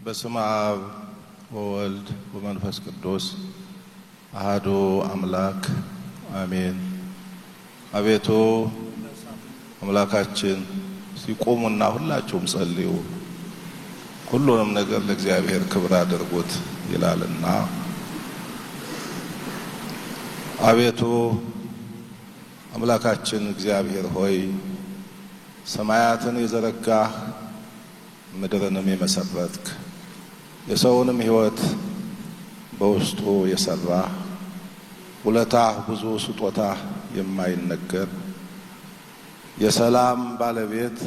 በስመ አብ ወወልድ ወመንፈስ ቅዱስ አሐዱ አምላክ አሜን። አቤቱ አምላካችን ሲቆሙና ሁላችሁም ጸልዩ፣ ሁሉንም ነገር ለእግዚአብሔር ክብር አድርጉት ይላልና። አቤቱ አምላካችን እግዚአብሔር ሆይ ሰማያትን የዘረጋህ ምድርንም የመሰረትክ የሰውንም ሕይወት በውስጡ የሰራህ ውለታህ ብዙ ስጦታህ የማይነገር የሰላም ባለቤት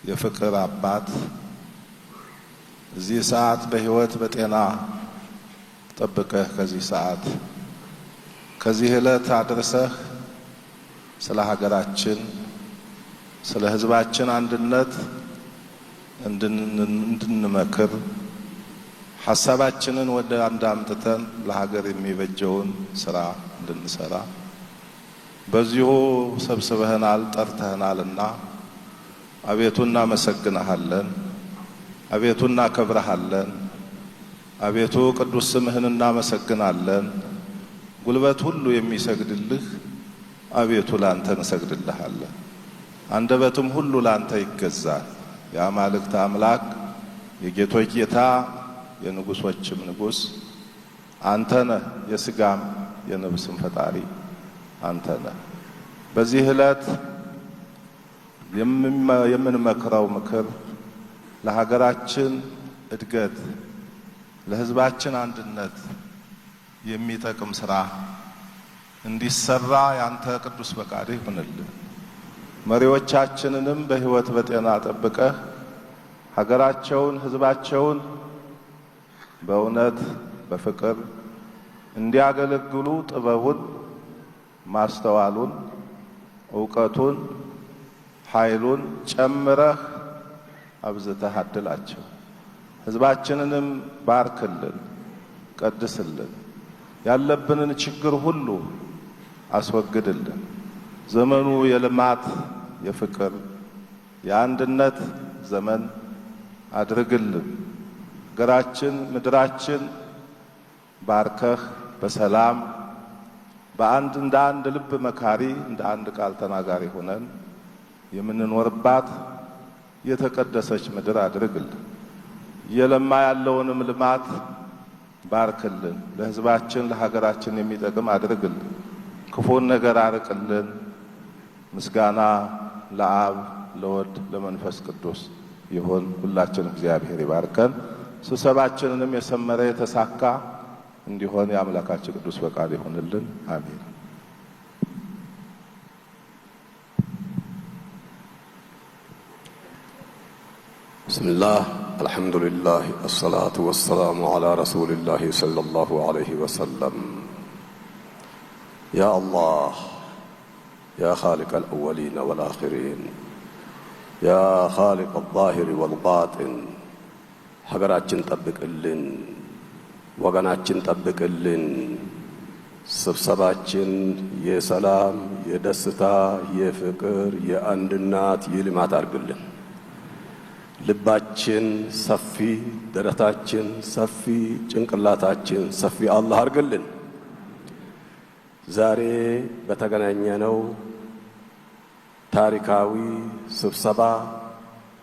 የፍቅር አባት እዚህ ሰዓት በሕይወት በጤና ጠብቀህ ከዚህ ሰዓት ከዚህ ዕለት አድርሰህ ስለ ሀገራችን ስለ ሕዝባችን አንድነት እንድንመክር ሐሳባችንን ወደ አንድ አምጥተን ለሀገር የሚበጀውን ስራ እንድንሰራ በዚሁ ሰብስበህናል፣ ጠርተህናልና አቤቱ እናመሰግንሃለን፣ አቤቱ እናከብረሃለን፣ አቤቱ ቅዱስ ስምህን እናመሰግናለን። ጉልበት ሁሉ የሚሰግድልህ አቤቱ ላንተ እንሰግድልሃለን። አንደበትም ሁሉ ላንተ ይገዛል። የአማልክት አምላክ የጌቶች ጌታ የንጉሶችም ንጉስ አንተ ነህ። የሥጋም የነፍስም ፈጣሪ አንተ ነህ። በዚህ ዕለት የምንመክረው ምክር ለሀገራችን እድገት ለሕዝባችን አንድነት የሚጠቅም ስራ እንዲሰራ ያንተ ቅዱስ ፈቃድ ይሁንልን። መሪዎቻችንንም በሕይወት በጤና ጠብቀህ ሀገራቸውን ሕዝባቸውን በእውነት በፍቅር እንዲያገለግሉ ጥበቡን፣ ማስተዋሉን፣ ዕውቀቱን፣ ኃይሉን ጨምረህ አብዝተህ አድላቸው። ሕዝባችንንም ባርክልን፣ ቀድስልን። ያለብንን ችግር ሁሉ አስወግድልን። ዘመኑ የልማት የፍቅር የአንድነት ዘመን አድርግልን። ሀገራችን ምድራችን ባርከህ በሰላም በአንድ እንደ አንድ ልብ መካሪ እንደ አንድ ቃል ተናጋሪ ሆነን የምንኖርባት የተቀደሰች ምድር አድርግልን። እየለማ ያለውንም ልማት ባርክልን። ለሕዝባችን ለሀገራችን የሚጠቅም አድርግልን። ክፉን ነገር አርቅልን። ምስጋና ለአብ ለወልድ ለመንፈስ ቅዱስ ይሁን። ሁላችን እግዚአብሔር ይባርከን። ስብሰባችንንም የሰመረ የተሳካ እንዲሆን የአምላካችን ቅዱስ ፈቃድ ይሁንልን። አሜን። ብስሚላህ አልሐምዱሊላህ አሰላቱ ወሰላሙ ዐላ ረሱሊላህ ሰለላሁ ዐለይሂ ወሰለም። ያ አላህ ያ ኻሊቀል አወሊነ ወልአኺሪን ያ ኻሊቀል ዛሂሪ ወልባጢን ሀገራችን ጠብቅልን፣ ወገናችን ጠብቅልን። ስብሰባችን የሰላም የደስታ የፍቅር የአንድነት የልማት አድርግልን። ልባችን ሰፊ፣ ደረታችን ሰፊ፣ ጭንቅላታችን ሰፊ አላህ አድርግልን። ዛሬ በተገናኘነው ታሪካዊ ስብሰባ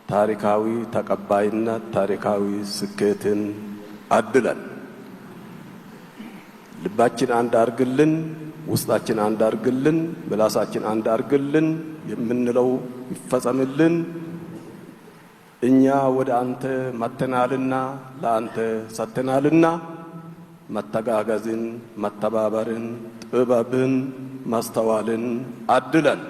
ታሪካዊ ተቀባይነት ታሪካዊ ስኬትን አድለን ልባችን አንድ አድርግልን፣ ውስጣችን አንድ አድርግልን፣ ምላሳችን አንድ አድርግልን። የምንለው ይፈጸምልን። እኛ ወደ አንተ መጥተናልና ለአንተ ሰጥተናልና መተጋገዝን፣ መተባበርን፣ ጥበብን፣ ማስተዋልን አድለን።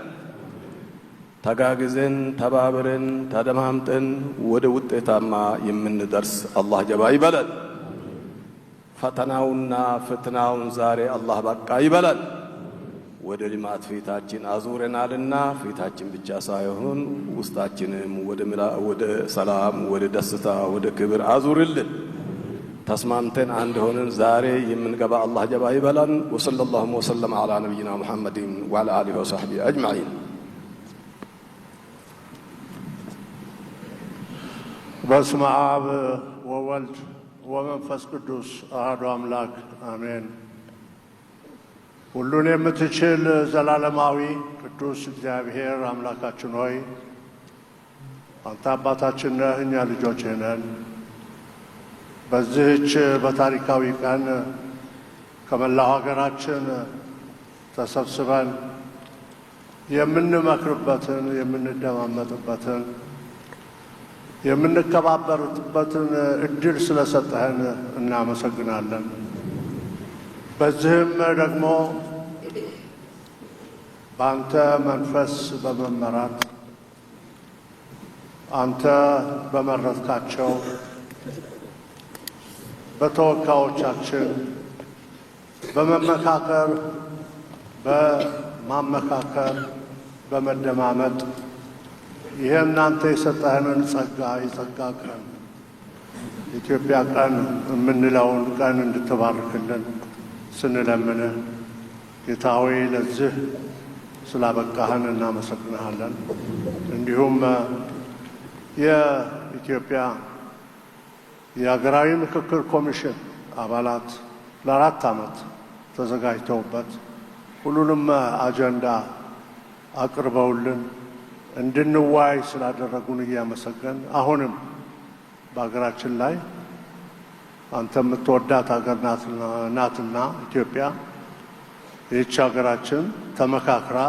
ተጋግዘን ተባብረን ተደማምጠን ወደ ውጤታማ የምንደርስ አላህ ጀባ ይበለን። ፈተናውና ፍትናውን ዛሬ አላህ በቃ ይበለን። ወደ ልማት ፊታችን አዙረናልና ፊታችን ብቻ ሳይሆን ውስጣችንም ወደ ሰላም፣ ወደ ደስታ፣ ወደ ክብር አዙርልን። ተስማምተን አንድ ሆነን ዛሬ የምንገባ አላህ ጀባ ይበለን። ወሰለላሁ ወሰለም ዐላ ነቢይና ሙሐመድን ወዐላ አሊሂ ወሰሕቢሂ አጅመዒን። በስመ አብ ወወልድ ወመንፈስ ቅዱስ አሐዱ አምላክ አሜን። ሁሉን የምትችል ዘላለማዊ ቅዱስ እግዚአብሔር አምላካችን ሆይ አንተ አባታችን ነህ፣ እኛ ልጆችህ ነን። በዚህች በታሪካዊ ቀን ከመላው ሀገራችን ተሰብስበን የምንመክርበትን፣ የምንደማመጥበትን፣ የምንከባበርበትን እድል ስለሰጠህን እናመሰግናለን። በዚህም ደግሞ በአንተ መንፈስ በመመራት አንተ በመረጥካቸው በተወካዮቻችን በመመካከር በማመካከር በመደማመጥ ይሄ እናንተ የሰጠህንን ጸጋ የጸጋ ቀን ኢትዮጵያ ቀን የምንለውን ቀን እንድትባርክልን ስንለምንህ ጌታ ሆይ ለዚህ ስላበቃህን እናመሰግንሃለን። እንዲሁም የኢትዮጵያ የሀገራዊ ምክክር ኮሚሽን አባላት ለ4 ዓመት ተዘጋጅተውበት ሁሉንም አጀንዳ አቅርበውልን እንድንዋይ ስላደረጉን እያመሰገን አሁንም በሀገራችን ላይ አንተ የምትወዳት ሀገር ናትና ኢትዮጵያ ይህች ሀገራችን ተመካክራ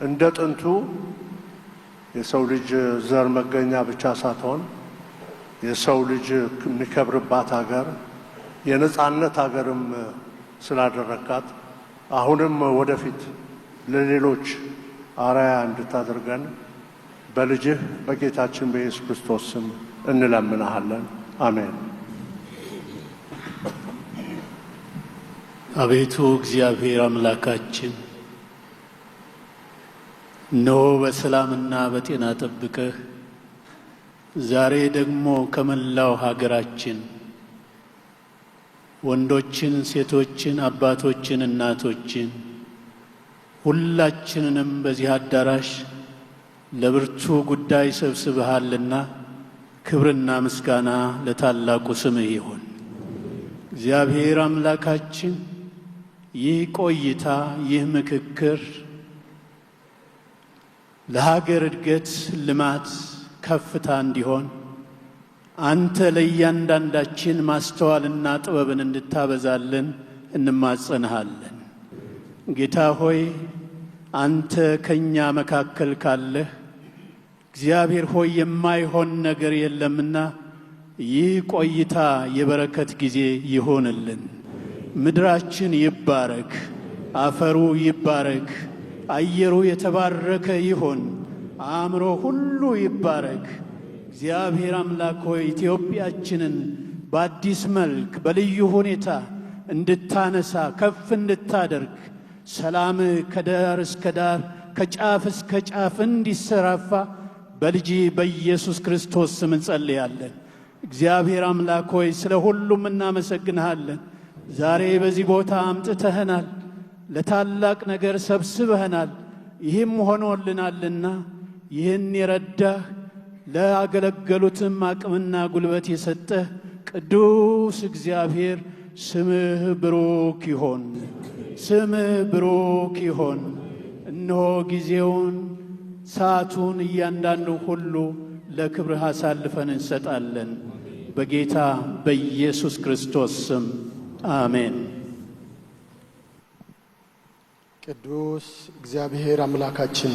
እንደ ጥንቱ የሰው ልጅ ዘር መገኛ ብቻ ሳትሆን የሰው ልጅ የሚከብርባት ሀገር የነጻነት ሀገርም ስላደረካት አሁንም ወደፊት ለሌሎች አርአያ እንድታደርገን በልጅህ በጌታችን በኢየሱስ ክርስቶስ ስም እንለምንሃለን። አሜን። አቤቱ እግዚአብሔር አምላካችን እነሆ በሰላምና በጤና ጠብቀህ ዛሬ ደግሞ ከመላው ሀገራችን ወንዶችን፣ ሴቶችን፣ አባቶችን፣ እናቶችን ሁላችንንም በዚህ አዳራሽ ለብርቱ ጉዳይ ሰብስበሃልና ክብርና ምስጋና ለታላቁ ስምህ ይሁን። እግዚአብሔር አምላካችን ይህ ቆይታ፣ ይህ ምክክር ለሀገር እድገት፣ ልማት፣ ከፍታ እንዲሆን አንተ ለእያንዳንዳችን ማስተዋልና ጥበብን እንድታበዛልን እንማጸንሃለን። ጌታ ሆይ አንተ ከእኛ መካከል ካለህ እግዚአብሔር ሆይ የማይሆን ነገር የለምና ይህ ቆይታ የበረከት ጊዜ ይሆንልን። ምድራችን ይባረክ፣ አፈሩ ይባረክ፣ አየሩ የተባረከ ይሆን፣ አእምሮ ሁሉ ይባረክ። እግዚአብሔር አምላክ ሆይ ኢትዮጵያችንን በአዲስ መልክ በልዩ ሁኔታ እንድታነሳ ከፍ እንድታደርግ ሰላም ከዳር እስከ ዳር ከጫፍ እስከ ጫፍ እንዲሰራፋ በልጅ በኢየሱስ ክርስቶስ ስም እንጸልያለን። እግዚአብሔር አምላክ ሆይ ስለ ሁሉም እናመሰግንሃለን። ዛሬ በዚህ ቦታ አምጥተህናል፣ ለታላቅ ነገር ሰብስበህናል። ይህም ሆኖልናልና ይህን የረዳህ ለአገለገሉትም አቅምና ጉልበት የሰጠህ ቅዱስ እግዚአብሔር ስምህ ብሩክ ይሆን፣ ስምህ ብሩክ ይሆን። እነሆ ጊዜውን ሰዓቱን እያንዳንዱ ሁሉ ለክብርህ አሳልፈን እንሰጣለን። በጌታ በኢየሱስ ክርስቶስ ስም አሜን። ቅዱስ እግዚአብሔር አምላካችን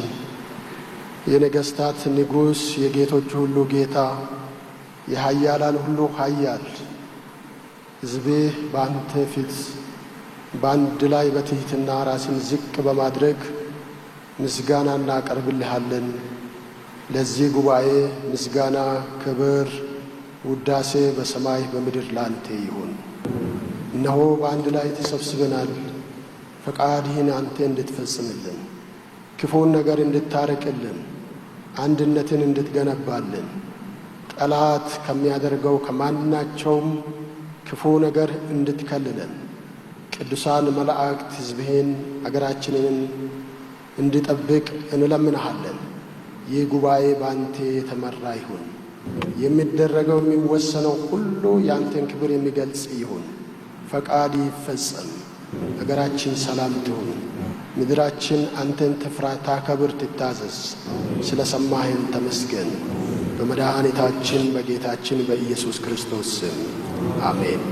የነገሥታት ንጉሥ፣ የጌቶች ሁሉ ጌታ፣ የኃያላን ሁሉ ኃያል ሕዝብህ በአንተ ፊት በአንድ ላይ በትሕትና ራስን ዝቅ በማድረግ ምስጋና እናቀርብልሃለን። ለዚህ ጉባኤ ምስጋና፣ ክብር፣ ውዳሴ በሰማይ በምድር ላንተ ይሁን። እነሆ በአንድ ላይ ተሰብስበናል። ፈቃድህን አንተ እንድትፈጽምልን፣ ክፉን ነገር እንድታረቅልን፣ አንድነትን እንድትገነባልን፣ ጠላት ከሚያደርገው ከማናቸውም ክፉ ነገር እንድትከልለን፣ ቅዱሳን መላእክት ሕዝብህን አገራችንን እንድጠብቅ እንለምንሃለን። ይህ ጉባኤ ባንተ የተመራ ይሁን። የሚደረገው የሚወሰነው ሁሉ ያንተን ክብር የሚገልጽ ይሁን። ፈቃድ ይፈጸም። አገራችን ሰላም ትሁን። ምድራችን አንተን ትፍራ፣ ታከብር፣ ትታዘዝ። ስለ ሰማህን ተመስገን። በመድኃኒታችን በጌታችን በኢየሱስ ክርስቶስ ስም አሜን።